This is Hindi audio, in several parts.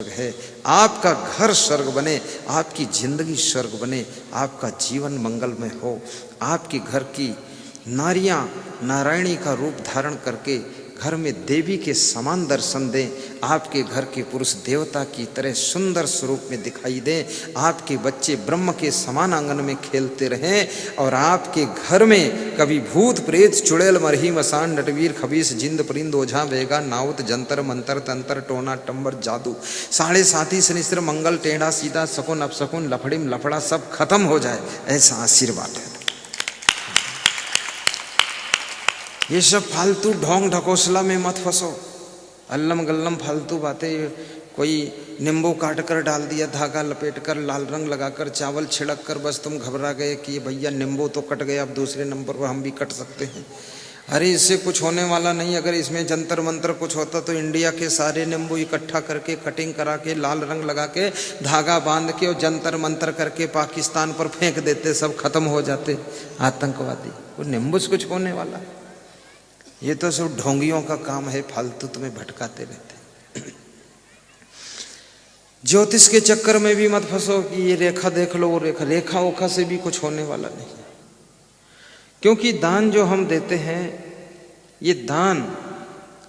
है। आपका घर स्वर्ग बने, आपकी जिंदगी स्वर्ग बने, आपका जीवन मंगलमय हो, आपके घर की नारियां नारायणी का रूप धारण करके घर में देवी के समान दर्शन दें, आपके घर के पुरुष देवता की तरह सुंदर स्वरूप में दिखाई दें, आपके बच्चे ब्रह्म के समान आंगन में खेलते रहें और आपके घर में कभी भूत प्रेत चुड़ैल मरही मसान नटवीर खबीस जिंद परिंद ओझा वेगा नाउत जंतर मंतर तंत्र टोना टंबर जादू साढ़े साथी सनिस्त्र मंगल टेढ़ा सीधा शकुन अपशकुन लफड़िम लफड़ा सब खत्म हो जाए, ऐसा आशीर्वाद है। ये सब फालतू ढोंग ढकोसला में मत फंसो, अल्लम गल्लम फालतू बातें। कोई नींबू काट कर डाल दिया, धागा लपेट कर लाल रंग लगाकर चावल छिड़क कर बस तुम घबरा गए कि ये भैया नींबू तो कट गया, अब दूसरे नंबर पर हम भी कट सकते हैं। अरे इससे कुछ होने वाला नहीं। अगर इसमें जंतर मंतर कुछ होता तो इंडिया के सारे नींबू इकट्ठा करके कटिंग करा के लाल रंग लगा के धागा बांध के और जंतर मंतर करके पाकिस्तान पर फेंक देते, सब खत्म हो जाते आतंकवादी। वो नींबू से कुछ होने वाला? ये तो सब ढोंगियों का काम है, फालतू तुम्हें भटकाते रहते। ज्योतिष के चक्कर में भी मत फंसो कि ये रेखा देख लो, वो रेखा, रेखा ओखा से भी कुछ होने वाला नहीं। क्योंकि दान जो हम देते हैं, ये दान,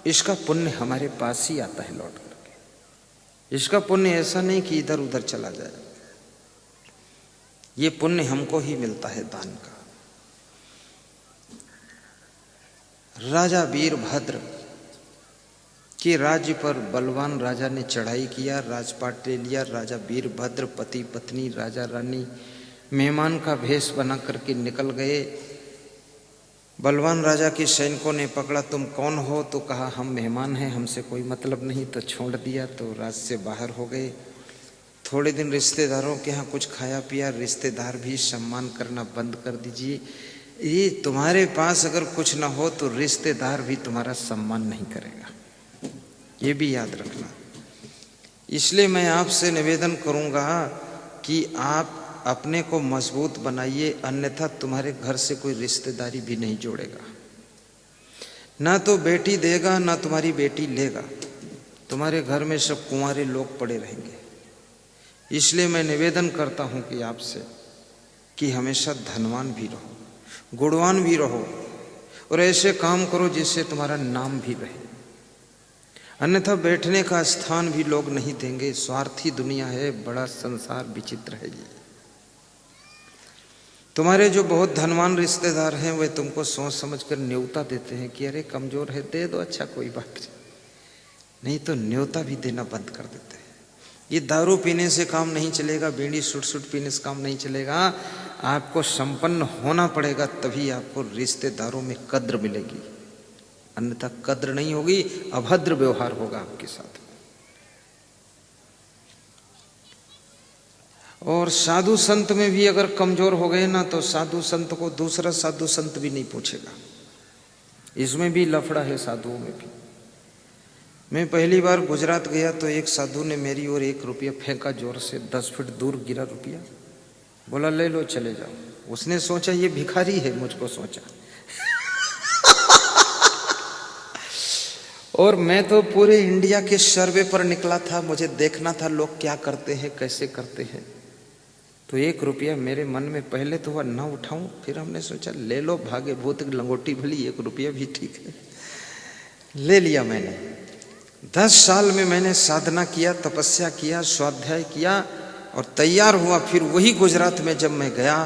इसका पुण्य हमारे पास ही आता है लौट करके। इसका पुण्य ऐसा नहीं कि इधर उधर चला जाए, ये पुण्य हमको ही मिलता है दान का। राजा वीरभद्र के राज्य पर बलवान राजा ने चढ़ाई किया, राजपाट ले लिया। राजा वीरभद्र पति पत्नी राजा रानी मेहमान का भेष बना करके निकल गए। बलवान राजा के सैनिकों ने पकड़ा, तुम कौन हो? तो कहा हम मेहमान हैं, हमसे कोई मतलब नहीं। तो छोड़ दिया, तो राज से बाहर हो गए। थोड़े दिन रिश्तेदारों के यहाँ कुछ खाया पिया, रिश्तेदार भी सम्मान करना बंद कर दीजिए। ये तुम्हारे पास अगर कुछ ना हो तो रिश्तेदार भी तुम्हारा सम्मान नहीं करेगा, ये भी याद रखना। इसलिए मैं आपसे निवेदन करूंगा कि आप अपने को मजबूत बनाइए, अन्यथा तुम्हारे घर से कोई रिश्तेदारी भी नहीं जोड़ेगा। ना तो बेटी देगा, ना तुम्हारी बेटी लेगा। तुम्हारे घर में सब कुंवारे लोग पड़े रहेंगे। इसलिए मैं निवेदन करता हूं कि आपसे कि हमेशा धनवान भी रहो, गुणवान भी रहो और ऐसे काम करो जिससे तुम्हारा नाम भी रहे। अन्यथा बैठने का स्थान भी लोग नहीं देंगे। स्वार्थी दुनिया है, बड़ा संसार विचित्र है। ये तुम्हारे जो बहुत धनवान रिश्तेदार हैं वे तुमको सोच समझ कर न्योता देते हैं कि अरे कमजोर है, दे दो, अच्छा कोई बात नहीं, तो न्योता भी देना बंद कर देते हैं। ये दारू पीने से काम नहीं चलेगा, बीड़ी सुट सुट पीने से काम नहीं चलेगा। आपको संपन्न होना पड़ेगा, तभी आपको रिश्तेदारों में कद्र मिलेगी, अन्यथा कद्र नहीं होगी, अभद्र व्यवहार होगा आपके साथ। और साधु संत में भी अगर कमजोर हो गए ना, तो साधु संत को दूसरा साधु संत भी नहीं पूछेगा। इसमें भी लफड़ा है साधुओं में भी। मैं पहली बार गुजरात गया तो एक साधु ने मेरी ओर 1 रुपया फेंका, जोर से 10 फीट दूर गिरा रुपया। बोला ले लो चले जाओ। उसने सोचा ये भिखारी है, मुझको सोचा। और मैं तो पूरे इंडिया के सर्वे पर निकला था, मुझे देखना था लोग क्या करते हैं, कैसे करते हैं। तो 1 रुपया मेरे मन में पहले तो वह ना उठाऊं, फिर हमने सोचा ले लो, भागे भूत लंगोटी भली, 1 रुपया भी ठीक है। ले लिया मैंने। 10 साल में मैंने साधना किया, तपस्या किया, स्वाध्याय किया और तैयार हुआ। फिर वही गुजरात में जब मैं गया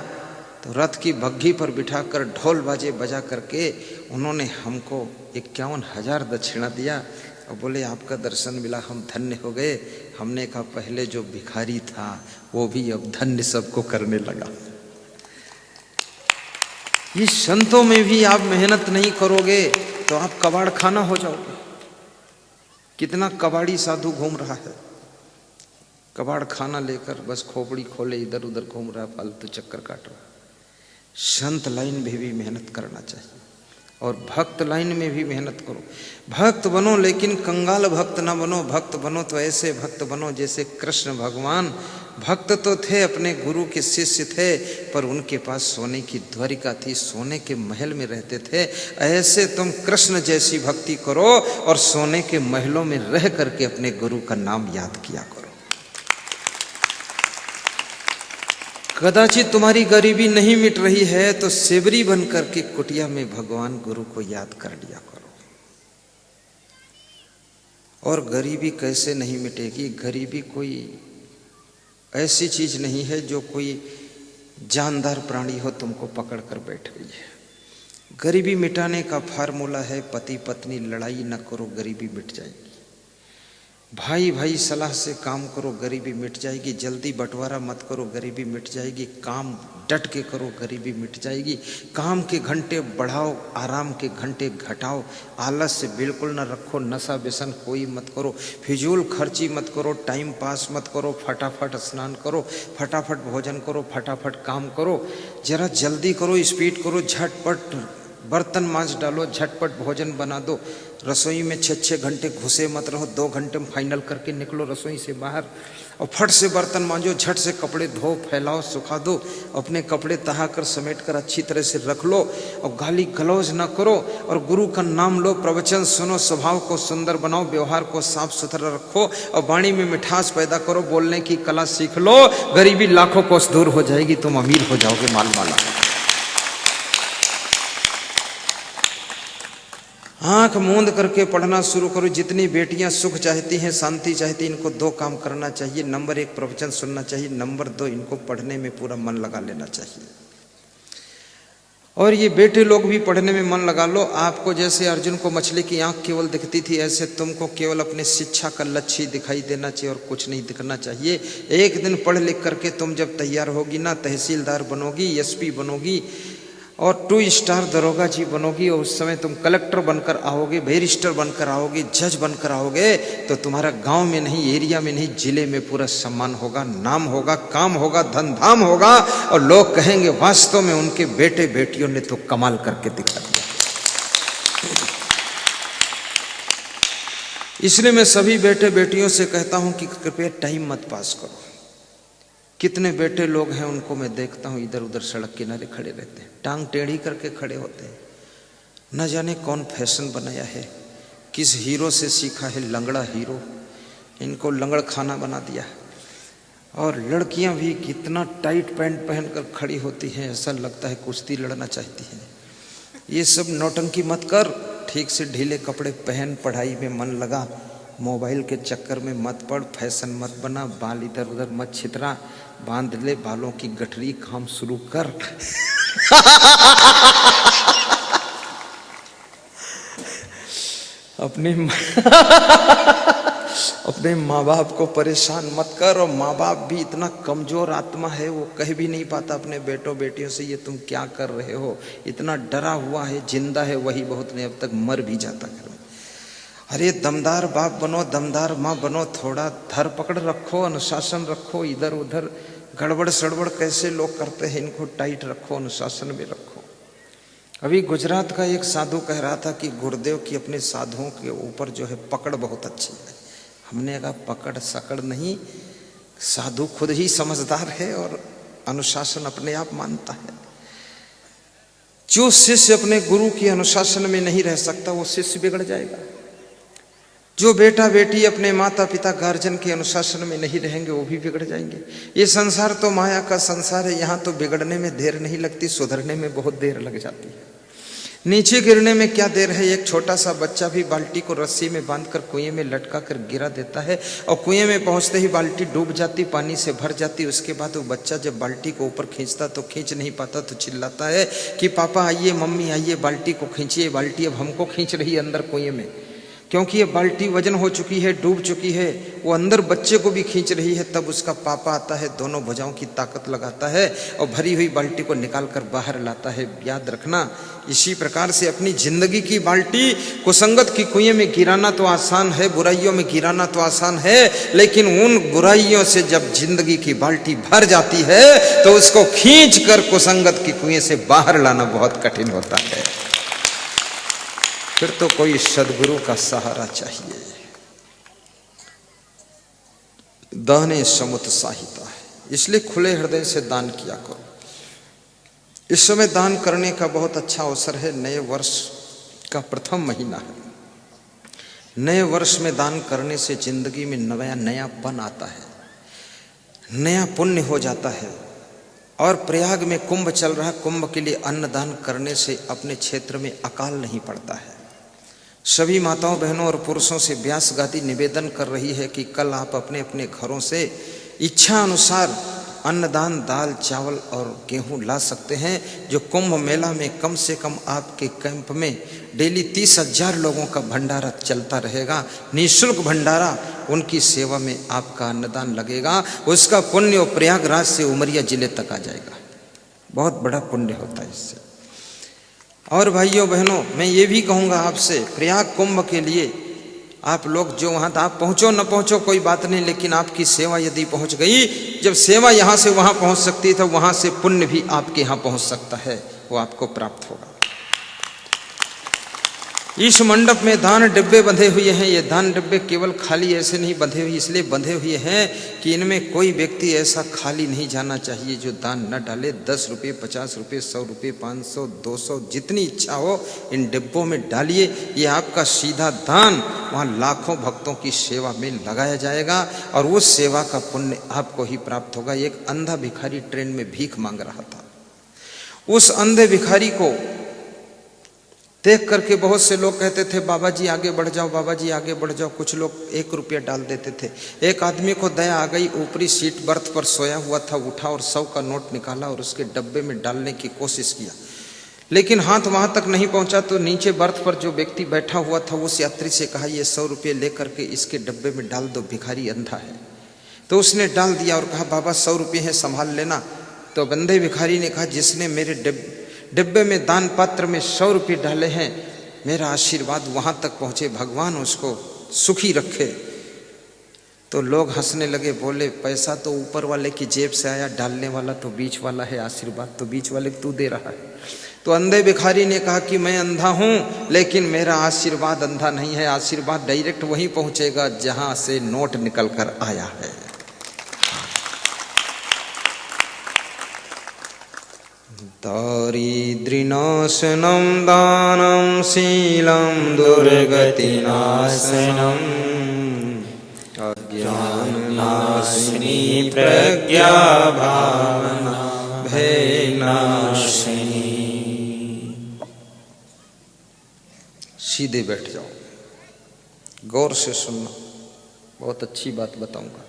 तो रथ की बग्घी पर बिठाकर ढोल बाजे बजा करके उन्होंने हमको 51,000 दक्षिणा दिया और बोले आपका दर्शन मिला, हम धन्य हो गए। हमने कहा पहले जो भिखारी था वो भी अब धन्य सबको करने लगा। ये संतों में भी आप मेहनत नहीं करोगे तो आप कबाड़ खाना हो जाओगे। कितना कबाड़ी साधु घूम रहा है, कबाड़ खाना लेकर बस खोपड़ी खोले इधर उधर घूम रहा, फालतू चक्कर काट रहा। संत लाइन में भी मेहनत करना चाहिए और भक्त लाइन में भी मेहनत करो। भक्त बनो लेकिन कंगाल भक्त ना बनो। भक्त बनो तो ऐसे भक्त बनो जैसे कृष्ण भगवान भक्त तो थे, अपने गुरु के शिष्य थे, पर उनके पास सोने की द्वारिका थी, सोने के महल में रहते थे। ऐसे तुम कृष्ण जैसी भक्ति करो और सोने के महलों में रह करके अपने गुरु का नाम याद किया करो। कदाचित तुम्हारी गरीबी नहीं मिट रही है तो सेवरी बन करके कुटिया में भगवान गुरु को याद कर लिया करो। और गरीबी कैसे नहीं मिटेगी? गरीबी कोई ऐसी चीज नहीं है जो कोई जानदार प्राणी हो तुमको पकड़ कर बैठ गई है। गरीबी मिटाने का फार्मूला है पति पत्नी लड़ाई न करो, गरीबी मिट जाएगी। भाई भाई सलाह से काम करो, गरीबी मिट जाएगी। जल्दी बंटवारा मत करो, गरीबी मिट जाएगी। काम डट के करो, गरीबी मिट जाएगी। काम के घंटे बढ़ाओ, आराम के घंटे घटाओ। आलस से बिल्कुल न रखो, नशा व्यसन कोई मत करो, फिजूल खर्ची मत करो, टाइम पास मत करो। फटाफट स्नान करो, फटाफट भोजन करो, फटाफट काम करो। जरा जल्दी करो, स्पीड करो, झटपट बर्तन मांज डालो, झटपट भोजन बना दो। रसोई में 6-6 घंटे घुसे मत रहो, 2 घंटे में फाइनल करके निकलो रसोई से बाहर और फट से बर्तन मांजो, झट से कपड़े धो, फैलाओ, सुखा दो। अपने कपड़े तहा कर समेट कर अच्छी तरह से रख लो और गाली गलौज ना करो और गुरु का नाम लो, प्रवचन सुनो, स्वभाव को सुंदर बनाओ, व्यवहार को साफ सुथरा रखो और वाणी में मिठास पैदा करो। बोलने की कला सीख लो, गरीबी लाखों कोस दूर हो जाएगी, तुम अमीर हो जाओगे, मालवाला। आंख मूंद करके पढ़ना शुरू करो। जितनी बेटियां सुख चाहती हैं, शांति चाहती हैं, इनको 2 काम करना चाहिए। नंबर 1 प्रवचन सुनना चाहिए, नंबर 2 इनको पढ़ने में पूरा मन लगा लेना चाहिए। और ये बेटे लोग भी पढ़ने में मन लगा लो। आपको जैसे अर्जुन को मछली की आंख केवल दिखती थी, ऐसे तुमको केवल अपने शिक्षा का लक्ष्य दिखाई देना चाहिए और कुछ नहीं दिखना चाहिए। एक दिन पढ़ लिख करके तुम जब तैयार होगी ना, तहसीलदार बनोगी, एसपी बनोगी और 2 स्टार दरोगा जी बनोगी और उस समय तुम कलेक्टर बनकर आओगे, बैरिस्टर बनकर आओगे, जज बनकर आओगे, तो तुम्हारा गांव में नहीं, एरिया में नहीं, जिले में पूरा सम्मान होगा, नाम होगा, काम होगा, धन धाम होगा और लोग कहेंगे वास्तव में उनके बेटे बेटियों ने तो कमाल करके दिखा दिया। इसलिए मैं सभी बेटे बेटियों से कहता हूं कि कृपया टाइम मत पास करो। कितने बेटे लोग हैं उनको मैं देखता हूँ इधर उधर सड़क किनारे खड़े रहते हैं, टांग टेढ़ी करके खड़े होते हैं। न जाने कौन फैशन बनाया है, किस हीरो से सीखा है, लंगड़ा हीरो इनको लंगड़ खाना बना दिया। और लड़कियां भी कितना टाइट पैंट पहनकर खड़ी होती हैं, ऐसा लगता है कुश्ती लड़ना चाहती हैं। ये सब नौटंकी मत कर, ठीक से ढीले कपड़े पहन, पढ़ाई में मन लगा, मोबाइल के चक्कर में मत पड़, फैशन मत बना, बाल इधर उधर मत छितरा, बांध ले बालों की गठरी, काम शुरू कर। अपने माँ बाप को परेशान मत कर। और माँ बाप भी इतना कमजोर आत्मा है, वो कह भी नहीं पाता अपने बेटों बेटियों से ये तुम क्या कर रहे हो। इतना डरा हुआ है, जिंदा है वही बहुत नहीं, अब तक मर भी जाता घर में। अरे दमदार बाप बनो, दमदार माँ बनो, थोड़ा धर पकड़ रखो, अनुशासन रखो। इधर उधर गड़बड़ सड़बड़ कैसे लोग करते हैं, इनको टाइट रखो, अनुशासन में रखो। अभी गुजरात का एक साधु कह रहा था कि गुरुदेव की अपने साधुओं के ऊपर जो है पकड़ बहुत अच्छी है। हमने कहा पकड़ सकड़ नहीं, साधु खुद ही समझदार है और अनुशासन अपने आप मानता है। जो शिष्य अपने गुरु के अनुशासन में नहीं रह सकता वो शिष्य बिगड़ जाएगा। जो बेटा बेटी अपने माता पिता गार्जियन के अनुशासन में नहीं रहेंगे वो भी बिगड़ जाएंगे। ये संसार तो माया का संसार है, यहाँ तो बिगड़ने में देर नहीं लगती, सुधरने में बहुत देर लग जाती है। नीचे गिरने में क्या देर है। एक छोटा सा बच्चा भी बाल्टी को रस्सी में बांधकर कुएं में लटका कर गिरा देता है और कुएं में पहुंचते ही बाल्टी डूब जाती, पानी से भर जाती। उसके बाद वो बच्चा जब बाल्टी को ऊपर खींचता तो खींच नहीं पाता, तो चिल्लाता है कि पापा आइए, मम्मी आइए, बाल्टी को खींचिए। बाल्टी अब हमको खींच रही है अंदर कुएं में, क्योंकि ये बाल्टी वजन हो चुकी है, डूब चुकी है, वो अंदर बच्चे को भी खींच रही है। तब उसका पापा आता है, दोनों भुजाओं की ताकत लगाता है और भरी हुई बाल्टी को निकाल कर बाहर लाता है। याद रखना, इसी प्रकार से अपनी जिंदगी की बाल्टी कुसंगत की कुएं में गिराना तो आसान है, बुराइयों में गिराना तो आसान है, लेकिन उन बुराइयों से जब जिंदगी की बाल्टी भर जाती है तो उसको खींच कर कुसंगत की कुएं से बाहर लाना बहुत कठिन होता है। फिर तो कोई सद्गुरु का सहारा चाहिए। दाने समुत्साहिता है, इसलिए खुले हृदय से दान किया करो। इस समय दान करने का बहुत अच्छा अवसर है। नए वर्ष का प्रथम महीना है। नए वर्ष में दान करने से जिंदगी में नयापन आता है, नया पुण्य हो जाता है। और प्रयाग में कुंभ चल रहा, कुंभ के लिए अन्नदान करने से अपने क्षेत्र में अकाल नहीं पड़ता है। सभी माताओं बहनों और पुरुषों से व्यास गादी निवेदन कर रही है कि कल आप अपने अपने घरों से इच्छा अनुसार अन्नदान दाल चावल और गेहूं ला सकते हैं। जो कुंभ मेला में कम से कम आपके कैंप में डेली 30,000 लोगों का भंडारा चलता रहेगा, निःशुल्क भंडारा, उनकी सेवा में आपका अन्नदान लगेगा। उसका पुण्य और प्रयागराज से उमरिया जिले तक आ जाएगा। बहुत बड़ा पुण्य होता है इससे। और भाइयों बहनों, मैं ये भी कहूँगा आपसे, प्रयाग कुंभ के लिए आप लोग जो वहाँ, आप पहुँचो न पहुँचो कोई बात नहीं, लेकिन आपकी सेवा यदि पहुँच गई, जब सेवा यहाँ से वहाँ पहुँच सकती है तो वहाँ से पुण्य भी आपके यहाँ पहुँच सकता है, वो आपको प्राप्त होगा। इस मंडप में दान डिब्बे बंधे हुए हैं। ये दान डिब्बे केवल खाली ऐसे नहीं बंधे हुए, इसलिए बंधे हुए हैं कि इनमें कोई व्यक्ति ऐसा खाली नहीं जाना चाहिए जो दान न डाले। 10 रुपये, 50 रुपये, 100 रुपये, 500, 200, जितनी इच्छा हो इन डिब्बों में डालिए। ये आपका सीधा दान वहाँ लाखों भक्तों की सेवा में लगाया जाएगा और उस सेवा का पुण्य आपको ही प्राप्त होगा। एक अंधा भिखारी ट्रेन में भीख मांग रहा था। उस अंधे भिखारी को देख करके बहुत से लोग कहते थे, बाबा जी आगे बढ़ जाओ, बाबा जी आगे बढ़ जाओ। कुछ लोग 1 रुपया डाल देते थे। एक आदमी को दया आ गई, ऊपरी सीट बर्थ पर सोया हुआ था, उठा और 100 का नोट निकाला और उसके डब्बे में डालने की कोशिश किया, लेकिन हाथ वहां तक नहीं पहुंचा। तो नीचे बर्थ पर जो व्यक्ति बैठा हुआ था उस यात्री से कहा, ये 100 रुपये लेकर के इसके डब्बे में डाल दो, भिखारी अंधा है। तो उसने डाल दिया और कहा, बाबा 100 रुपये है, संभाल लेना। तो बंदे भिखारी ने कहा, जिसने मेरे डिब्बे में दान पात्र में 100 रुपये डाले हैं, मेरा आशीर्वाद वहां तक पहुंचे, भगवान उसको सुखी रखे। तो लोग हंसने लगे, बोले, पैसा तो ऊपर वाले की जेब से आया, डालने वाला तो बीच वाला है, आशीर्वाद तो बीच वाले तू दे रहा है। तो अंधे भिखारी ने कहा कि मैं अंधा हूं, लेकिन मेरा आशीर्वाद अंधा नहीं है। आशीर्वाद डायरेक्ट वहीं पहुंचेगा जहां से नोट निकल कर आया है। दारिद्र्यनाशनं दानं शीलं दुर्गतिनाशनम् अज्ञाननाशिनी प्रज्ञा भावना भयनाशिनी। सीधे बैठ जाओ, गौर से सुनना, बहुत अच्छी बात बताऊंगा।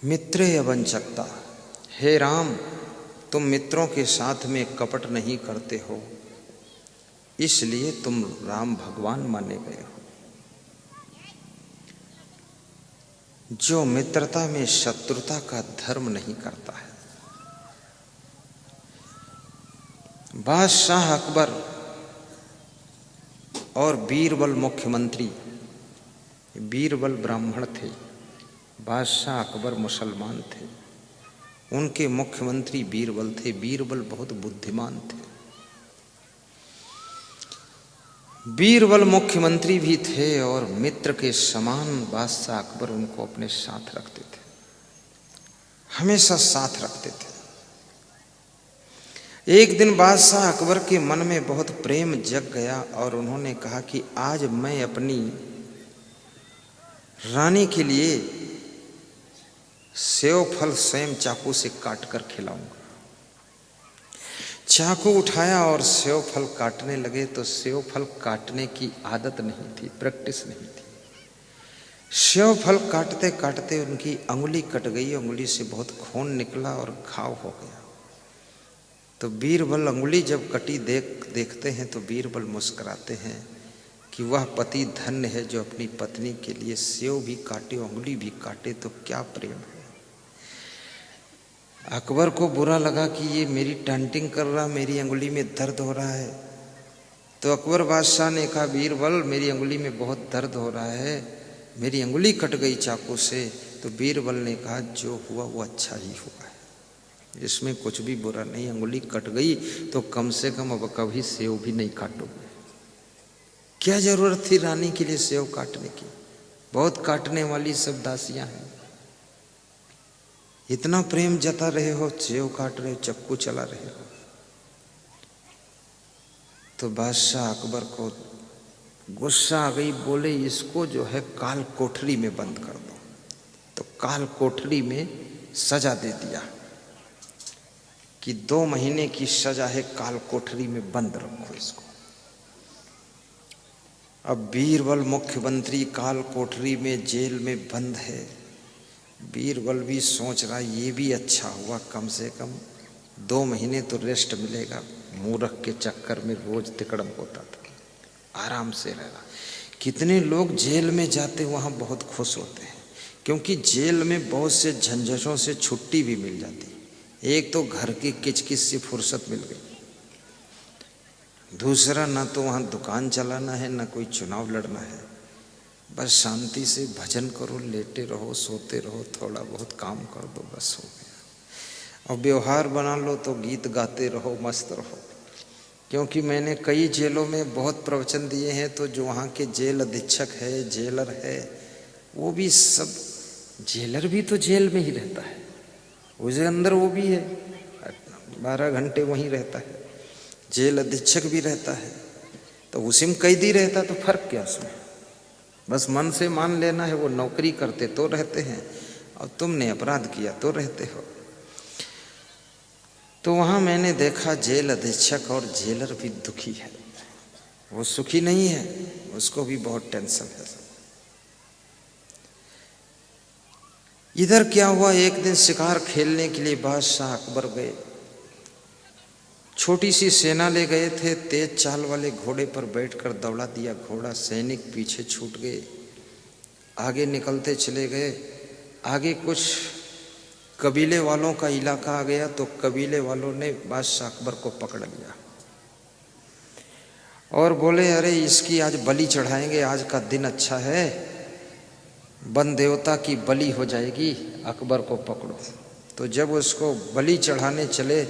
मित्रे अवंचकता, हे राम, तुम मित्रों के साथ में कपट नहीं करते हो, इसलिए तुम राम भगवान माने गए हो। जो मित्रता में शत्रुता का धर्म नहीं करता है। बादशाह अकबर और बीरबल मुख्यमंत्री, बीरबल ब्राह्मण थे, बादशाह अकबर मुसलमान थे, उनके मुख्यमंत्री बीरबल थे। बीरबल बहुत बुद्धिमान थे। बीरबल मुख्यमंत्री भी थे और मित्र के समान बादशाह अकबर उनको अपने साथ रखते थे, हमेशा साथ रखते थे। एक दिन बादशाह अकबर के मन में बहुत प्रेम जग गया और उन्होंने कहा कि आज मैं अपनी रानी के लिए सेव फल स्वयं चाकू से काट कर खिलाऊंगा। चाकू उठाया और सेव फल काटने लगे। तो सेव फल काटने की आदत नहीं थी, प्रैक्टिस नहीं थी। सेव फल काटते काटते उनकी अंगुली कट गई, अंगुली से बहुत खून निकला और घाव हो गया। तो बीरबल अंगुली जब कटी देखते हैं तो बीरबल मुस्कुराते हैं कि वह पति धन्य है जो अपनी पत्नी के लिए सेव भी काटे, अंगुली भी काटे, तो क्या प्रेम है। अकबर को बुरा लगा कि ये मेरी टांटिंग कर रहा, मेरी अंगुली में दर्द हो रहा है। तो अकबर बादशाह ने कहा, बीरबल मेरी अंगुली में बहुत दर्द हो रहा है, मेरी अंगुली कट गई चाकू से। तो बीरबल ने कहा, जो हुआ वो अच्छा ही हुआ है, इसमें कुछ भी बुरा नहीं। अंगुली कट गई तो कम से कम अब कभी सेव भी नहीं काटोगे। क्या जरूरत थी रानी के लिए सेव काटने की? बहुत काटने वाली सब दासियां हैं। इतना प्रेम जता रहे हो, सेव काट रहे हो, चक्कू चला रहे हो। तो बादशाह अकबर को गुस्सा आ गई, बोले इसको जो है काल कोठरी में बंद कर दो। तो काल कोठरी में सजा दे दिया कि 2 महीने की सजा है, काल कोठरी में बंद रखो इसको। अब बीरबल मुख्यमंत्री काल कोठरी में जेल में बंद है। बीरबल भी सोच रहा ये भी अच्छा हुआ, कम से कम 2 महीने तो रेस्ट मिलेगा। मूर्ख के चक्कर में रोज तिकड़म होता था, आराम से रहना। कितने लोग जेल में जाते वहाँ बहुत खुश होते हैं, क्योंकि जेल में बहुत से झंझटों से छुट्टी भी मिल जाती। एक तो घर की किचकिच से फुर्सत मिल गई, दूसरा ना तो वहाँ दुकान चलाना है, ना कोई चुनाव लड़ना है। बस शांति से भजन करो, लेटे रहो, सोते रहो, थोड़ा बहुत काम कर दो, बस हो गया। और व्यवहार बना लो तो गीत गाते रहो, मस्त रहो। क्योंकि मैंने कई जेलों में बहुत प्रवचन दिए हैं, तो जो वहाँ के जेल अधीक्षक है, जेलर है, वो भी सब, जेलर भी तो जेल में ही रहता है, उसके अंदर वो भी है, 12 घंटे वहीं रहता है। जेल अधीक्षक भी रहता है, तो उसी में कैदी रहता, तो फर्क क्या उसमें? बस मन से मान लेना है, वो नौकरी करते तो रहते हैं, और तुमने अपराध किया तो रहते हो। तो वहाँ मैंने देखा जेल अधीक्षक और जेलर भी दुखी है, वो सुखी नहीं है, उसको भी बहुत टेंशन है। इधर क्या हुआ, एक दिन शिकार खेलने के लिए बादशाह अकबर गए। छोटी सी सेना ले गए थे, तेज चाल वाले घोड़े पर बैठकर दौड़ा दिया घोड़ा, सैनिक पीछे छूट गए, आगे निकलते चले गए। आगे कुछ कबीले वालों का इलाका आ गया, तो कबीले वालों ने बादशाह अकबर को पकड़ लिया और बोले अरे इसकी आज बलि चढ़ाएंगे, आज का दिन अच्छा है, वन देवता की बलि हो जाएगी, अकबर को पकड़ो। तो जब उसको बलि चढ़ाने चले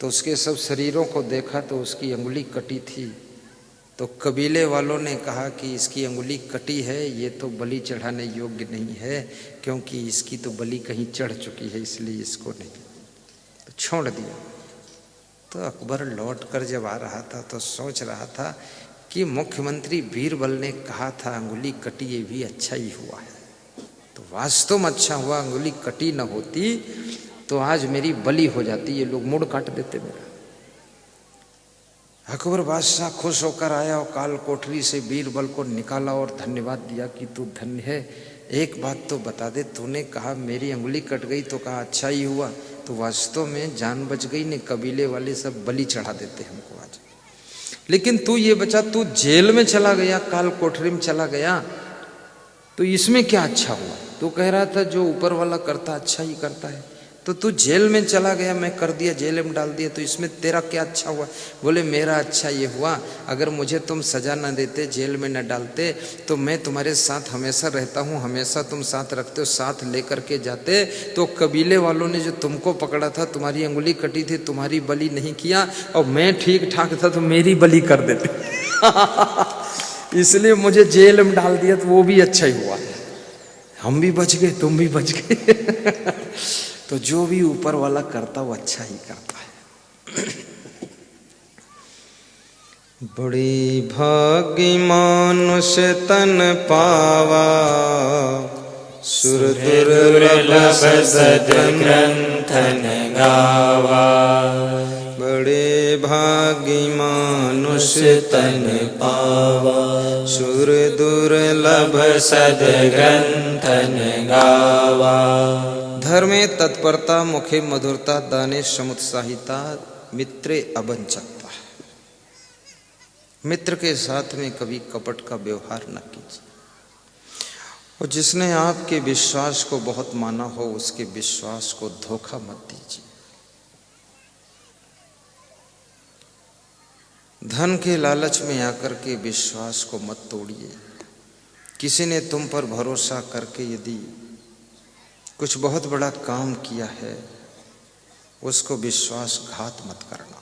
तो उसके सब शरीरों को देखा तो उसकी अंगुली कटी थी। तो कबीले वालों ने कहा कि इसकी अंगुली कटी है, ये तो बलि चढ़ाने योग्य नहीं है, क्योंकि इसकी तो बलि कहीं चढ़ चुकी है, इसलिए इसको नहीं, तो छोड़ दिया। तो अकबर लौट कर जब आ रहा था तो सोच रहा था कि मुख्यमंत्री बीरबल ने कहा था अंगुली कटी, ये भी अच्छा ही हुआ है। तो वास्तव में अच्छा हुआ, अंगुली कटी न होती तो आज मेरी बलि हो जाती, ये लोग मुड़ काट देते मेरा। अकबर बादशाह खुश होकर आया और काल कोठरी से बीरबल को निकाला और धन्यवाद दिया कि तू धन्य है। एक बात तो बता दे, तूने कहा मेरी अंगुली कट गई तो कहा अच्छा ही हुआ, तो वास्तव में जान बच गई ने, कबीले वाले सब बलि चढ़ा देते हमको आज। लेकिन तू ये बचा, तू जेल में चला गया, काल कोठरी में चला गया, तो इसमें क्या अच्छा हुआ? तू कह रहा था जो ऊपर वाला करता अच्छा ही करता है, तो तू जेल में चला गया, मैं कर दिया, जेल में डाल दिया, तो इसमें तेरा क्या अच्छा हुआ? बोले मेरा अच्छा ये हुआ, अगर मुझे तुम सजा न देते, जेल में न डालते, तो मैं तुम्हारे साथ हमेशा रहता हूँ, हमेशा तुम साथ रखते हो, साथ लेकर के जाते, तो कबीले वालों ने जो तुमको पकड़ा था, तुम्हारी अंगुली कटी थी, तुम्हारी बलि नहीं किया, और मैं ठीक ठाक था तो मेरी बलि कर देते इसलिए मुझे जेल में डाल दिया, तो वो भी अच्छा ही हुआ, हम भी बच गए, तुम भी बच गए तो जो भी ऊपर वाला करता वो अच्छा ही करता है। बड़ी भाग्य मानुष तन पावा, सुर दुर्लभ सद्ग्रंथन गावा। बड़े भाग्य मानुष तन पावा, सुर दुर्लभ सद्ग्रंथन गावा। धर्मे तत्परता, मुखे मधुरता, दाने समुत्साहिता, मित्रे अवंचकता। मित्र के साथ में कभी कपट का व्यवहार न कीजिए, और जिसने आपके विश्वास को बहुत माना हो उसके विश्वास को धोखा मत दीजिए। धन के लालच में आकर के विश्वास को मत तोड़िए। किसी ने तुम पर भरोसा करके यदि कुछ बहुत बड़ा काम किया है, उसको विश्वासघात मत करना।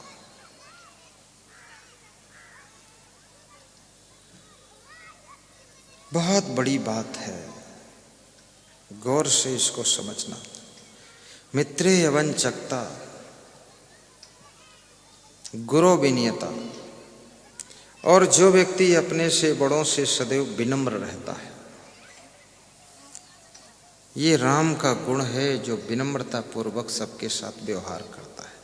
बहुत बड़ी बात है, गौर से इसको समझना। मित्रे यवंचकता गुरु विनीयता। और जो व्यक्ति अपने से बड़ों से सदैव विनम्र रहता है, ये राम का गुण है, जो विनम्रता पूर्वक सबके साथ व्यवहार करता है।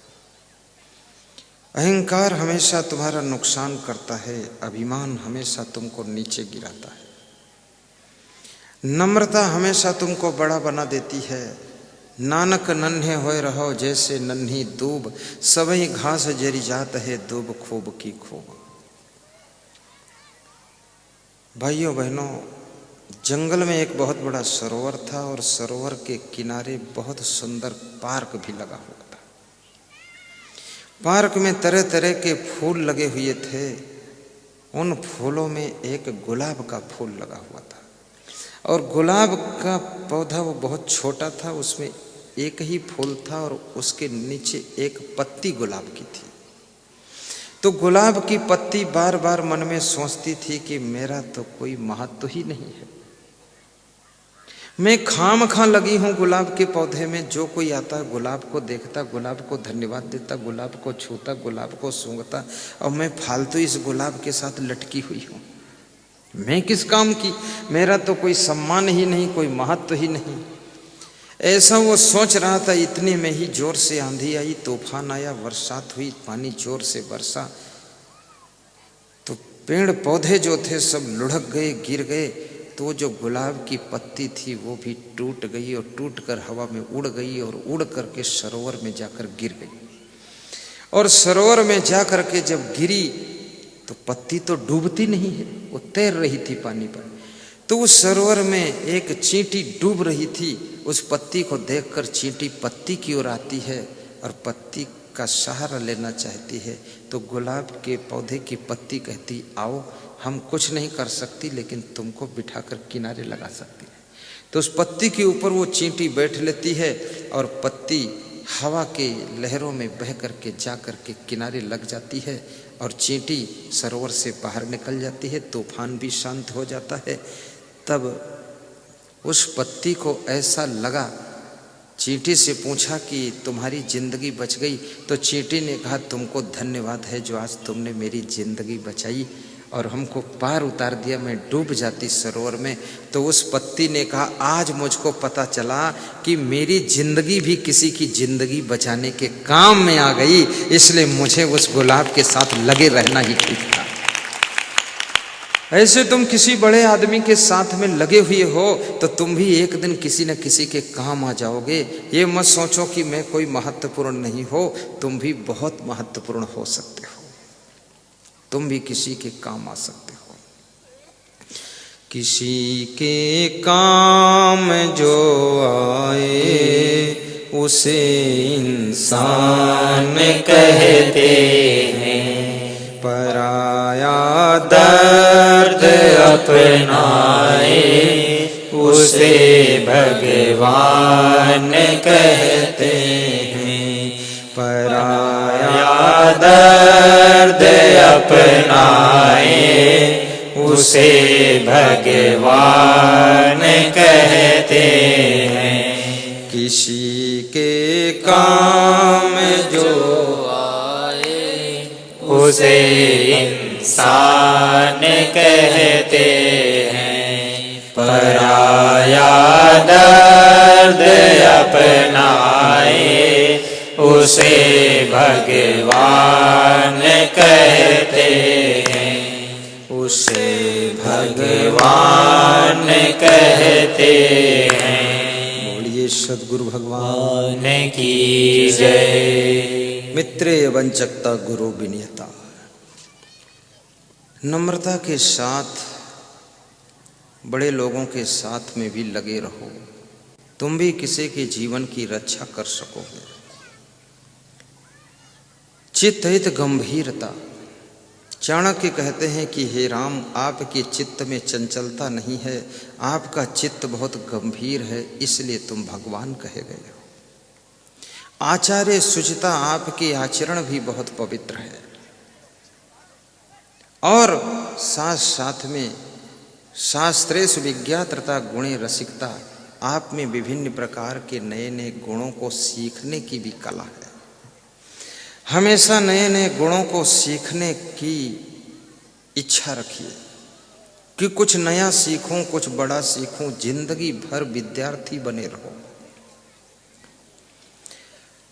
अहंकार हमेशा तुम्हारा नुकसान करता है, अभिमान हमेशा तुमको नीचे गिराता है। नम्रता हमेशा तुमको बड़ा बना देती है। नानक नन्हे होए रहो जैसे नन्ही दूब, सबई घास जरी जात है दूब खूब की खूब। भाइयों बहनों, जंगल में एक बहुत बड़ा सरोवर था और सरोवर के किनारे बहुत सुंदर पार्क भी लगा हुआ था। पार्क में तरह तरह के फूल लगे हुए थे। उन फूलों में एक गुलाब का फूल लगा हुआ था और गुलाब का पौधा वो बहुत छोटा था, उसमें एक ही फूल था और उसके नीचे एक पत्ती गुलाब की थी। तो गुलाब की पत्ती बार बार मन में सोचती थी कि मेरा तो कोई महत्व ही नहीं है, मैं खामखा लगी हूँ गुलाब के पौधे में। जो कोई आता गुलाब को देखता, गुलाब को धन्यवाद देता, गुलाब को छूता, गुलाब को सूंघता, और मैं फालतू इस गुलाब के साथ लटकी हुई हूँ। मैं किस काम की, मेरा तो कोई सम्मान ही नहीं, कोई महत्व ही नहीं। ऐसा वो सोच रहा था। इतने में ही जोर से आंधी आई, तूफान आया, बरसात हुई, पानी जोर से बरसा, तो पेड़ पौधे जो थे सब लुढ़क गए, गिर गए। तो जो गुलाब की पत्ती थी वो भी टूट गई और टूटकर हवा में उड़ गई और उड़ करके सरोवर में जाकर गिर गई। और सरोवर में जाकर के जब गिरी तो पत्ती तो डूबती नहीं है, वो तैर रही थी पानी पर। तो उस सरोवर में एक चींटी डूब रही थी। उस पत्ती को देखकर चींटी पत्ती की ओर आती है और पत्ती का सहारा लेना चाहती है। तो गुलाब के पौधे की पत्ती कहती, आओ, हम कुछ नहीं कर सकती लेकिन तुमको बिठाकर किनारे लगा सकती है। तो उस पत्ती के ऊपर वो चींटी बैठ लेती है और पत्ती हवा के लहरों में बह करके जा करके किनारे लग जाती है और चींटी सरोवर से बाहर निकल जाती है। तूफान भी शांत हो जाता है। तब उस पत्ती को ऐसा लगा, चींटी से पूछा कि तुम्हारी जिंदगी बच गई। तो चींटी ने कहा, तुमको धन्यवाद है जो आज तुमने मेरी जिंदगी बचाई और हमको पार उतार दिया, मैं डूब जाती सरोवर में। तो उस पत्ती ने कहा, आज मुझको पता चला कि मेरी जिंदगी भी किसी की जिंदगी बचाने के काम में आ गई, इसलिए मुझे उस गुलाब के साथ लगे रहना ही ठीक था। ऐसे तुम किसी बड़े आदमी के साथ में लगे हुए हो तो तुम भी एक दिन किसी न किसी के काम आ जाओगे। ये मत सोचो कि मैं कोई महत्वपूर्ण नहीं हो, तुम भी बहुत महत्वपूर्ण हो सकते हो, तुम भी किसी के काम आ सकते हो। किसी के काम जो आए उसे इंसान कहते हैं, पराया दर्द अपनाए उसे भगवान कहते हैं। पराया दर्द अपनाए उसे भगवान कहते हैं। किसी के काम जो उसे इंसान कहते हैं, पराया दर्द अपनाए उसे भगवान कहते हैं, उसे भगवान कहते हैं। बोलिए सद्गुरु भगवान की जय। मित्रे वंचकता गुरु विनीयता। नम्रता के साथ बड़े लोगों के साथ में भी लगे रहो, तुम भी किसी के जीवन की रक्षा कर सकोगे। चित्त गंभीरता। चाणक्य कहते हैं कि हे राम, आपके चित्त में चंचलता नहीं है, आपका चित्त बहुत गंभीर है, इसलिए तुम भगवान कहे गए हो। आचार्य शुचिता, आपके आचरण भी बहुत पवित्र है। और साथ साथ में शास्त्रेषु विज्ञात्रता गुणे रसिकता, आप में विभिन्न प्रकार के नए नए गुणों को सीखने की भी कला है। हमेशा नए नए गुणों को सीखने की इच्छा रखिए कि कुछ नया सीखूं, कुछ बड़ा सीखूं, जिंदगी भर विद्यार्थी बने रहो।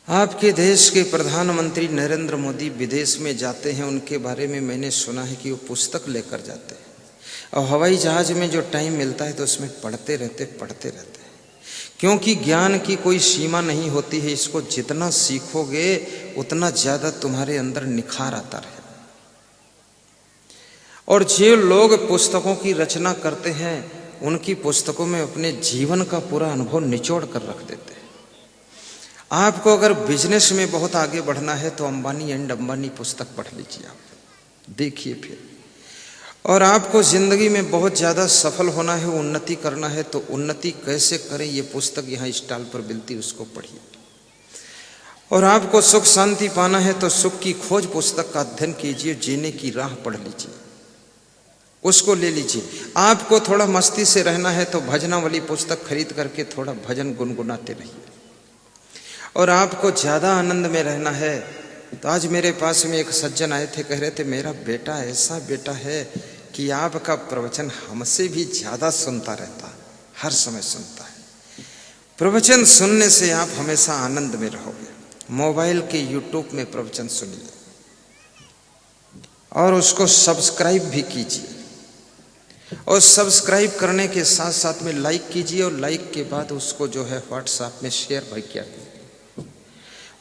आपके देश के प्रधानमंत्री नरेंद्र मोदी विदेश में जाते हैं, उनके बारे में मैंने सुना है कि वो पुस्तक लेकर जाते हैं और हवाई जहाज में जो टाइम मिलता है तो उसमें पढ़ते रहते हैं, क्योंकि ज्ञान की कोई सीमा नहीं होती है। इसको जितना सीखोगे उतना ज़्यादा तुम्हारे अंदर निखार आता रहे। और जो लोग पुस्तकों की रचना करते हैं उनकी पुस्तकों में अपने जीवन का पूरा अनुभव निचोड़ कर रख देते हैं। आपको अगर बिजनेस में बहुत आगे बढ़ना है तो अंबानी एंड अंबानी पुस्तक पढ़ लीजिए, आप देखिए फिर। और आपको जिंदगी में बहुत ज़्यादा सफल होना है, उन्नति करना है, तो उन्नति कैसे करें ये पुस्तक यहाँ स्टॉल पर मिलती है, उसको पढ़िए। और आपको सुख शांति पाना है तो सुख की खोज पुस्तक का अध्ययन कीजिए, जीने की राह पढ़ लीजिए, उसको ले लीजिए। आपको थोड़ा मस्ती से रहना है तो भजनावली पुस्तक खरीद करके थोड़ा भजन गुनगुनाते रहिए। और आपको ज़्यादा आनंद में रहना है तो आज मेरे पास में एक सज्जन आए थे, कह रहे थे मेरा बेटा ऐसा बेटा है कि आपका प्रवचन हमसे भी ज़्यादा सुनता रहता, हर समय सुनता है। प्रवचन सुनने से आप हमेशा आनंद में रहोगे। मोबाइल के यूट्यूब में प्रवचन सुनिए और उसको सब्सक्राइब भी कीजिए। और सब्सक्राइब करने के साथ साथ में लाइक कीजिए और लाइक के बाद उसको जो है व्हाट्सएप में शेयर भाई किया,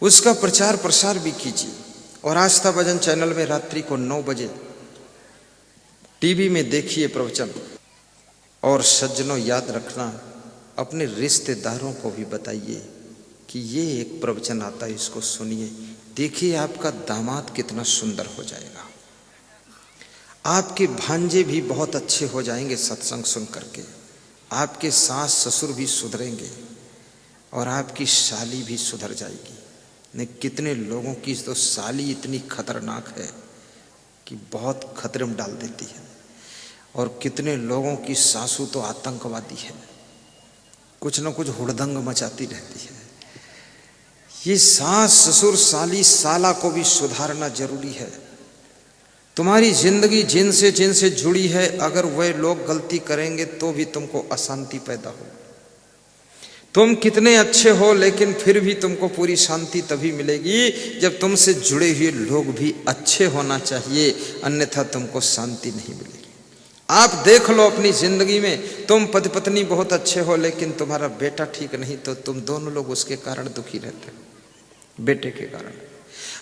उसका प्रचार प्रसार भी कीजिए। और आस्था भजन चैनल में रात्रि को 9 बजे टीवी में देखिए प्रवचन। और सज्जनों याद रखना, अपने रिश्तेदारों को भी बताइए कि ये एक प्रवचन आता है, इसको सुनिए, देखिए आपका दामाद कितना सुंदर हो जाएगा। आपके भांजे भी बहुत अच्छे हो जाएंगे सत्संग सुन करके, आपके सास ससुर भी सुधरेंगे और आपकी साली भी सुधर जाएगी। नहीं, कितने लोगों की तो साली इतनी खतरनाक है कि बहुत खतरे में डाल देती है, और कितने लोगों की सासू तो आतंकवादी है, कुछ न कुछ हुड़दंग मचाती रहती है। ये सास ससुर साली साला को भी सुधारना जरूरी है। तुम्हारी जिंदगी जिनसे जुड़ी है, अगर वे लोग गलती करेंगे तो भी तुमको अशांति पैदा हो। तुम कितने अच्छे हो लेकिन फिर भी तुमको पूरी शांति तभी मिलेगी जब तुमसे जुड़े हुए लोग भी अच्छे होना चाहिए, अन्यथा तुमको शांति नहीं मिलेगी। आप देख लो अपनी जिंदगी में, तुम पति पत्नी बहुत अच्छे हो लेकिन तुम्हारा बेटा ठीक नहीं तो तुम दोनों लोग उसके कारण दुखी रहते हो, बेटे के कारण।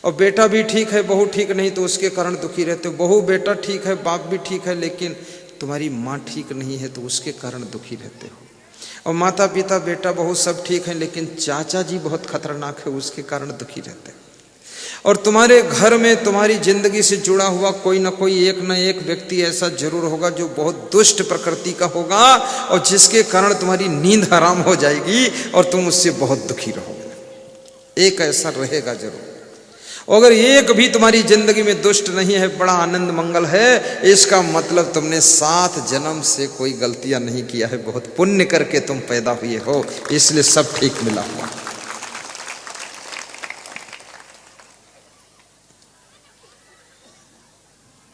और बेटा भी ठीक है, बहू ठीक नहीं तो उसके कारण दुखी रहते हो। बहू बेटा ठीक है, बाप भी ठीक है, लेकिन तुम्हारी माँ ठीक नहीं है तो उसके कारण दुखी रहते हो। और माता पिता बेटा बहू सब ठीक है, लेकिन चाचा जी बहुत खतरनाक है, उसके कारण दुखी रहते हैं। और तुम्हारे घर में तुम्हारी जिंदगी से जुड़ा हुआ कोई ना कोई एक न एक व्यक्ति ऐसा जरूर होगा जो बहुत दुष्ट प्रकृति का होगा और जिसके कारण तुम्हारी नींद हराम हो जाएगी और तुम उससे बहुत दुखी रहोगे। एक ऐसा रहेगा जरूर। अगर एक भी तुम्हारी जिंदगी में दुष्ट नहीं है, बड़ा आनंद मंगल है, इसका मतलब तुमने 7 जन्म से कोई गलतियां नहीं किया है, बहुत पुण्य करके तुम पैदा हुए हो, इसलिए सब ठीक मिला हुआ।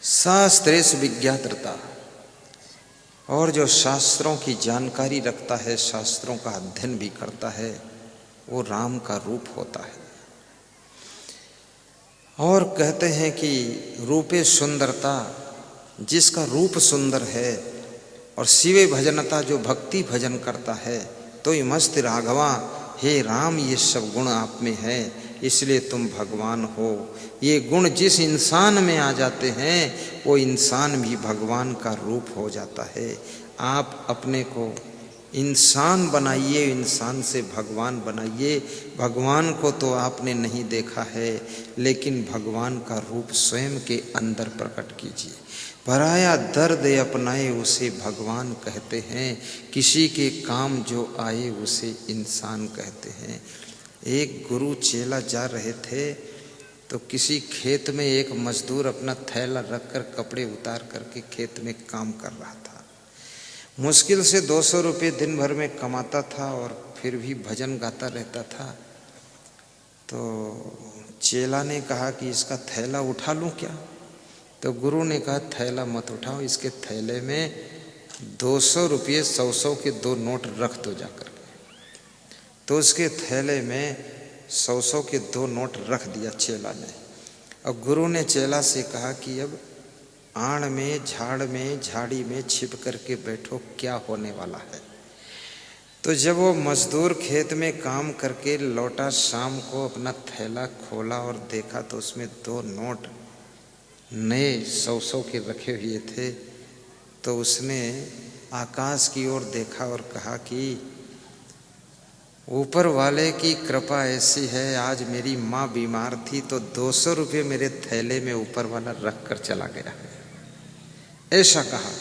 शास्त्रेषु विज्ञात्रता, और जो शास्त्रों की जानकारी रखता है, शास्त्रों का अध्ययन भी करता है, वो राम का रूप होता है। और कहते हैं कि रूपे सुंदरता, जिसका रूप सुंदर है, और शिवे भजनता, जो भक्ति भजन करता है, तो मस्त राघवा, हे राम ये सब गुण आप में है, इसलिए तुम भगवान हो। ये गुण जिस इंसान में आ जाते हैं वो इंसान भी भगवान का रूप हो जाता है। आप अपने को इंसान बनाइए, इंसान से भगवान बनाइए। भगवान को तो आपने नहीं देखा है, लेकिन भगवान का रूप स्वयं के अंदर प्रकट कीजिए। पराया दर्द अपनाए उसे भगवान कहते हैं, किसी के काम जो आए उसे इंसान कहते हैं। एक गुरु चेला जा रहे थे तो किसी खेत में एक मजदूर अपना थैला रखकर कपड़े उतार करके खेत में काम कर रहा था। मुश्किल से 200 रुपये दिन भर में कमाता था और फिर भी भजन गाता रहता था। तो चेला ने कहा कि इसका थैला उठा लूं क्या? तो गुरु ने कहा थैला मत उठाओ, इसके थैले में 200 रुपये 100 के 2 नोट रख दो जाकर। तो उसके थैले में 100 के 2 नोट रख दिया चेला ने। और गुरु ने चेला से कहा कि अब आड़ में, झाड़ में, झाड़ी में छिप करके बैठो, क्या होने वाला है। तो जब वो मजदूर खेत में काम करके लौटा, शाम को अपना थैला खोला और देखा तो उसमें 2 नोट नए 100 के रखे हुए थे। तो उसने आकाश की ओर देखा और कहा कि ऊपर वाले की कृपा ऐसी है, आज मेरी माँ बीमार थी तो 200 रुपये मेरे थैले में ऊपर वाला रख कर चला गया, ऐसा कहा।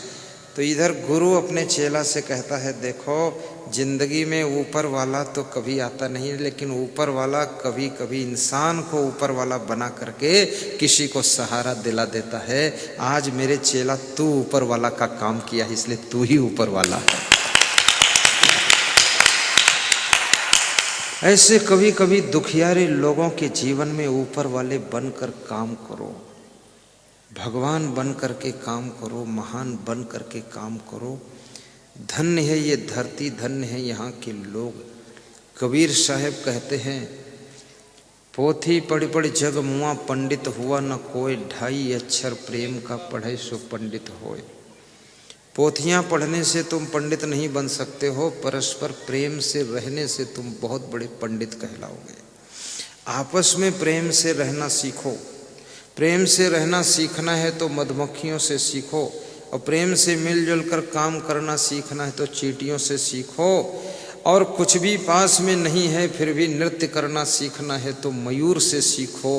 तो इधर गुरु अपने चेला से कहता है, देखो जिंदगी में ऊपर वाला तो कभी आता नहीं, लेकिन ऊपर वाला कभी कभी इंसान को ऊपर वाला बना करके किसी को सहारा दिला देता है। आज मेरे चेला तू ऊपर वाला का काम किया, इसलिए तू ही ऊपर वाला है। ऐसे कभी कभी दुखियारे लोगों के जीवन में ऊपर वाले बनकर काम करो, भगवान बन करके काम करो, महान बन करके काम करो। धन्य है ये धरती, धन्य है यहाँ के लोग। कबीर साहब कहते हैं, पोथी पढ़ी पढ़ी जग मुआ, पंडित हुआ न कोई, 2.5 अक्षर प्रेम का पढ़े सो पंडित होए। पोथियाँ पढ़ने से तुम पंडित नहीं बन सकते हो, परस्पर प्रेम से रहने से तुम बहुत बड़े पंडित कहलाओगे। आपस में प्रेम से रहना सीखो। प्रेम से रहना सीखना है तो मधुमक्खियों से सीखो, और प्रेम से मिलजुल कर काम करना सीखना है तो चींटियों से सीखो। और कुछ भी पास में नहीं है फिर भी नृत्य करना सीखना है तो मयूर से सीखो।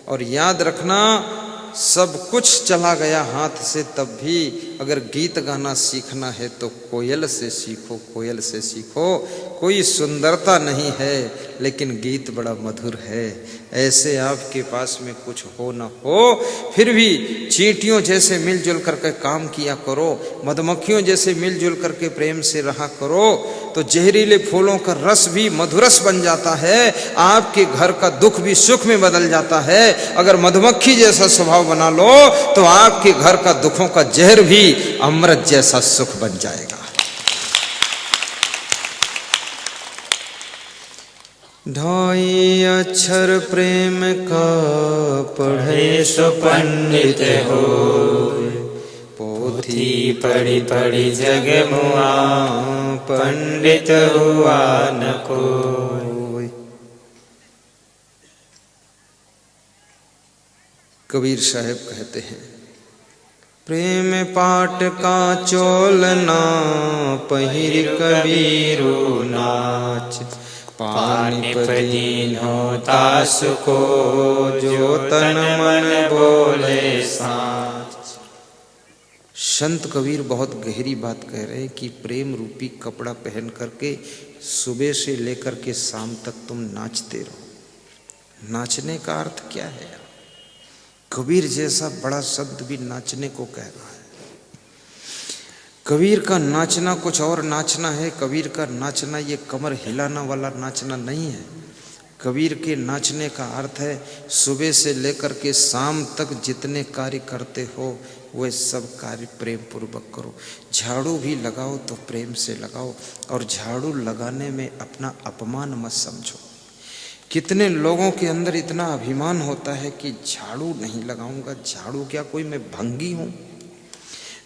और याद रखना, सब कुछ चला गया हाथ से तब भी अगर गीत गाना सीखना है तो कोयल से सीखो, कोयल से सीखो। कोई सुंदरता नहीं है लेकिन गीत बड़ा मधुर है। ऐसे आपके पास में कुछ हो न हो फिर भी चींटियों जैसे मिलजुल करके काम किया करो, मधुमक्खियों जैसे मिलजुल करके प्रेम से रहा करो, तो जहरीले फूलों का रस भी मधुरस बन जाता है। आपके घर का दुख भी सुख में बदल जाता है। अगर मधुमक्खी जैसा स्वभाव बना लो तो आपके घर का दुखों का जहर भी अमृत जैसा सुख बन जाएगा। 2.5 अक्षर प्रेम का पढ़े सो पंडित हो, पोथी पढ़ी पढ़ी जग मुआ, पंडित हुआ न कोई। कबीर साहब कहते हैं, प्रेम पाट का चोलना, पहिर कबीरू नाच, पानिप दीन्हो तासु को, जो तन मन बोले साच। संत कबीर बहुत गहरी बात कह रहे हैं कि प्रेम रूपी कपड़ा पहन करके सुबह से लेकर के शाम तक तुम नाचते रहो। नाचने का अर्थ क्या है? कबीर जैसा बड़ा शब्द भी नाचने को कह रहा है। कबीर का नाचना कुछ और नाचना है। कबीर का नाचना ये कमर हिलाना वाला नाचना नहीं है। कबीर के नाचने का अर्थ है सुबह से लेकर के शाम तक जितने कार्य करते हो वह सब कार्य प्रेम पूर्वक करो। झाड़ू भी लगाओ तो प्रेम से लगाओ, और झाड़ू लगाने में अपना अपमान मत समझो। कितने लोगों के अंदर इतना अभिमान होता है कि झाड़ू नहीं लगाऊंगा, झाड़ू क्या कोई मैं भंगी हूँ?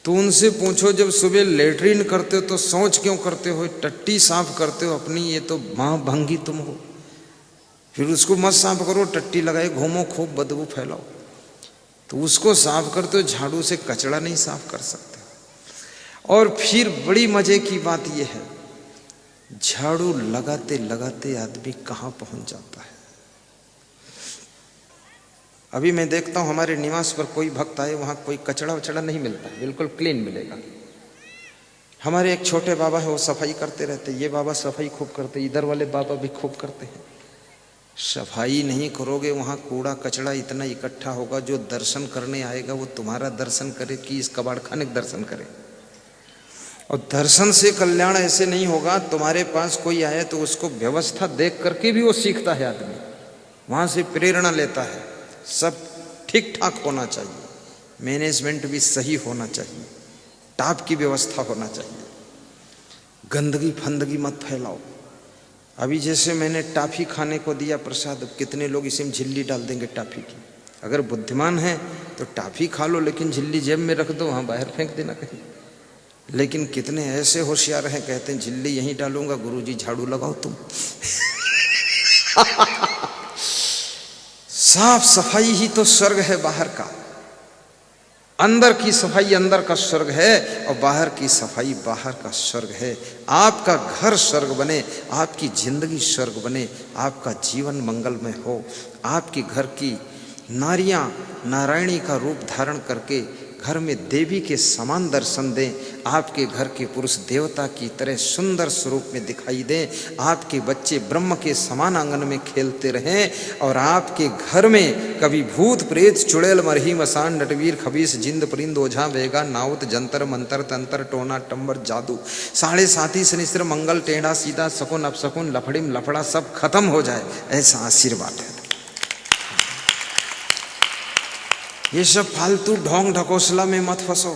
तो उनसे पूछो, जब सुबह लेटरिन करते हो तो शौच क्यों करते हो? टट्टी साफ करते हो अपनी, ये तो माँ भंगी तुम हो। फिर उसको मत साफ करो, टट्टी लगाए घूमो, खूब बदबू फैलाओ। तो उसको साफ करते हो, झाड़ू से कचड़ा नहीं साफ कर सकते। और फिर बड़ी मजे की बात यह है, झाड़ू लगाते लगाते आदमी कहाँ पहुंच जाता है। अभी मैं देखता हूं हमारे निवास पर कोई भक्त आए, वहां कोई कचड़ा वचड़ा नहीं मिलता, बिल्कुल क्लीन मिलेगा। हमारे एक छोटे बाबा है, वो सफाई करते रहते। ये बाबा सफाई खूब करते, इधर वाले बाबा भी खूब करते हैं। सफाई नहीं करोगे वहाँ कूड़ा कचरा इतना इकट्ठा होगा, जो दर्शन करने आएगा वो तुम्हारा दर्शन करे कि इस कबाड़ खाने का दर्शन करे। और दर्शन से कल्याण ऐसे नहीं होगा, तुम्हारे पास कोई आए तो उसको व्यवस्था देख करके भी वो सीखता है आदमी, वहाँ से प्रेरणा लेता है। सब ठीक ठाक होना चाहिए, मैनेजमेंट भी सही होना चाहिए, टाप की व्यवस्था होना चाहिए, गंदगी फंदगी मत फैलाओ। अभी जैसे मैंने टाफी खाने को दिया प्रसाद, कितने लोग इसी में झिल्ली डाल देंगे टाफी की। अगर बुद्धिमान है तो टाफी खा लो, लेकिन झिल्ली जेब में रख दो, वहाँ बाहर फेंक देना कहीं। लेकिन कितने ऐसे होशियार हैं, कहते हैं झिल्ली यहीं डालूंगा, गुरुजी झाड़ू लगाओ तुम। साफ सफाई ही तो स्वर्ग है बाहर का। अंदर की सफाई अंदर का स्वर्ग है और बाहर की सफाई बाहर का स्वर्ग है। आपका घर स्वर्ग बने, आपकी जिंदगी स्वर्ग बने, आपका जीवन मंगलमय हो, आपके घर की नारियां नारायणी का रूप धारण करके घर में देवी के समान दर्शन दें, आपके घर के पुरुष देवता की तरह सुंदर स्वरूप में दिखाई दें, आपके बच्चे ब्रह्म के समान आंगन में खेलते रहें और आपके घर में कभी भूत प्रेत चुड़ैल मरही मसान नटवीर खबीस जिंद परिंद ओझा वेगा नाउत जंतर मंतर तंत्र टोना टंबर जादू साढ़े साथी सनिश्र मंगल टेढ़ा सीधा शकुन अपशकुन लफड़िम लफड़ा सब खत्म हो जाए, ऐसा आशीर्वाद है। ये सब फालतू ढोंग ढकोसला में मत फंसो,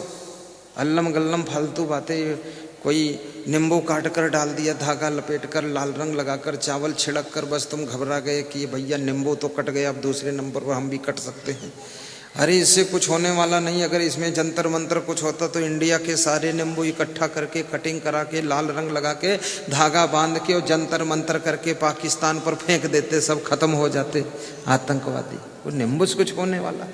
अल्लम गल्लम फालतू बातें। कोई नींबू काट कर डाल दिया, धागा लपेट कर, लाल रंग लगाकर, चावल छिड़क कर, बस तुम घबरा गए कि ये भैया नींबू तो कट गया, अब दूसरे नंबर पर हम भी कट सकते हैं। अरे इससे कुछ होने वाला नहीं। अगर इसमें जंतर मंतर कुछ होता तो इंडिया के सारे नींबू इकट्ठा करके, कटिंग करा के, लाल रंग लगा के, धागा बांध के और जंतर मंतर करके पाकिस्तान पर फेंक देते, सब खत्म हो जाते आतंकवादी। वो नींबू से कुछ होने वाला?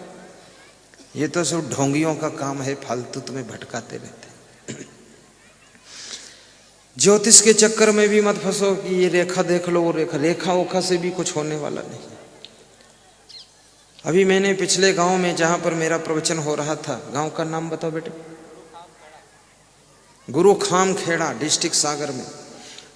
ये तो सब ढोंगियों का काम है, फालतू तुम्हें भटकाते रहते। ज्योतिष के चक्कर में भी मत फंसो कि ये रेखा देख लो, वो रेखा ओखा से भी कुछ होने वाला नहीं। अभी मैंने पिछले गांव में जहां पर मेरा प्रवचन हो रहा था, गांव का नाम बताओ बेटे, गुरुखाम खेड़ा, डिस्ट्रिक्ट सागर में।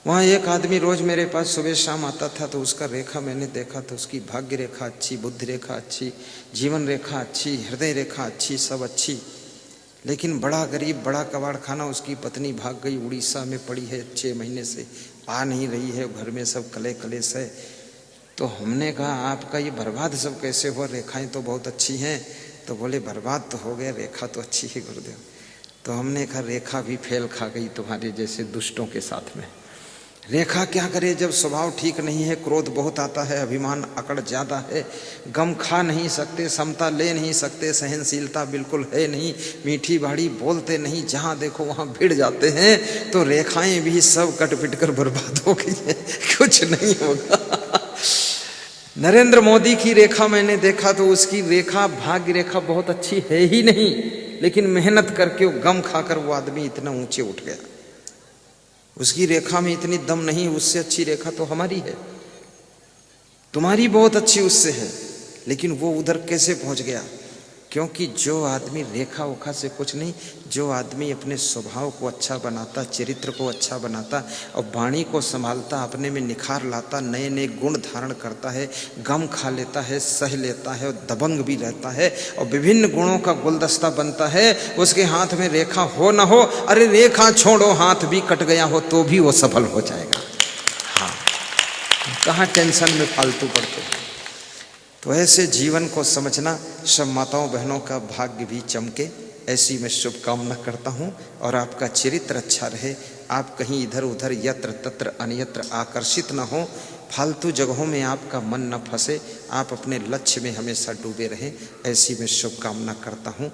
वहाँ एक आदमी रोज मेरे पास सुबह शाम आता था, तो उसका रेखा मैंने देखा तो उसकी भाग्य रेखा अच्छी, बुद्धि रेखा अच्छी, जीवन रेखा अच्छी, हृदय रेखा अच्छी, सब अच्छी। लेकिन बड़ा गरीब, बड़ा कबाड़ खाना, उसकी पत्नी भाग गई, उड़ीसा में पड़ी है 6 महीने से, आ नहीं रही है, घर में सब कले कलेश है। तो हमने कहा आपका ये बर्बाद सब कैसे हुआ, रेखाएं तो बहुत अच्छी हैं। तो बोले बर्बाद तो हो गया, रेखा तो अच्छी है गुरुदेव। तो हमने कहा रेखा भी फेल खा गई तुम्हारे जैसे दुष्टों के साथ में। रेखा क्या करे जब स्वभाव ठीक नहीं है, क्रोध बहुत आता है, अभिमान अकड़ ज्यादा है, गम खा नहीं सकते, समता ले नहीं सकते, सहनशीलता बिल्कुल है नहीं, मीठी बाड़ी बोलते नहीं, जहाँ देखो वहाँ भिड़ जाते हैं। तो रेखाएं भी सब कट पिट कर बर्बाद हो गई है, कुछ नहीं होगा। नरेंद्र मोदी की रेखा मैंने देखा तो उसकी रेखा भाग्य रेखा बहुत अच्छी है ही नहीं, लेकिन मेहनत करके वो गम खाकर वो आदमी इतना ऊंचे उठ गया। उसकी रेखा में इतनी दम नहीं, उससे अच्छी रेखा तो हमारी है, तुम्हारी बहुत अच्छी उससे है, लेकिन वो उधर कैसे पहुंच गया? क्योंकि जो आदमी रेखा उखा से कुछ नहीं, जो आदमी अपने स्वभाव को अच्छा बनाता, चरित्र को अच्छा बनाता और वाणी को संभालता, अपने में निखार लाता, नए नए गुण धारण करता है, गम खा लेता है, सह लेता है और दबंग भी रहता है और विभिन्न गुणों का गुलदस्ता बनता है, उसके हाथ में रेखा हो ना हो, अरे रेखा छोड़ो, हाथ भी कट गया हो तो भी वो सफल हो जाएगा। हाँ, कहाँ टेंशन में फालतू पड़ते हैं। तो ऐसे जीवन को समझना, सब माताओं बहनों का भाग्य भी चमके, ऐसी मैं शुभकामना करता हूँ। और आपका चरित्र अच्छा रहे, आप कहीं इधर उधर यत्र तत्र अन्यत्र आकर्षित न हो, फालतू जगहों में आपका मन न फंसे, आप अपने लक्ष्य में हमेशा डूबे रहें, ऐसी मैं शुभकामना करता हूँ।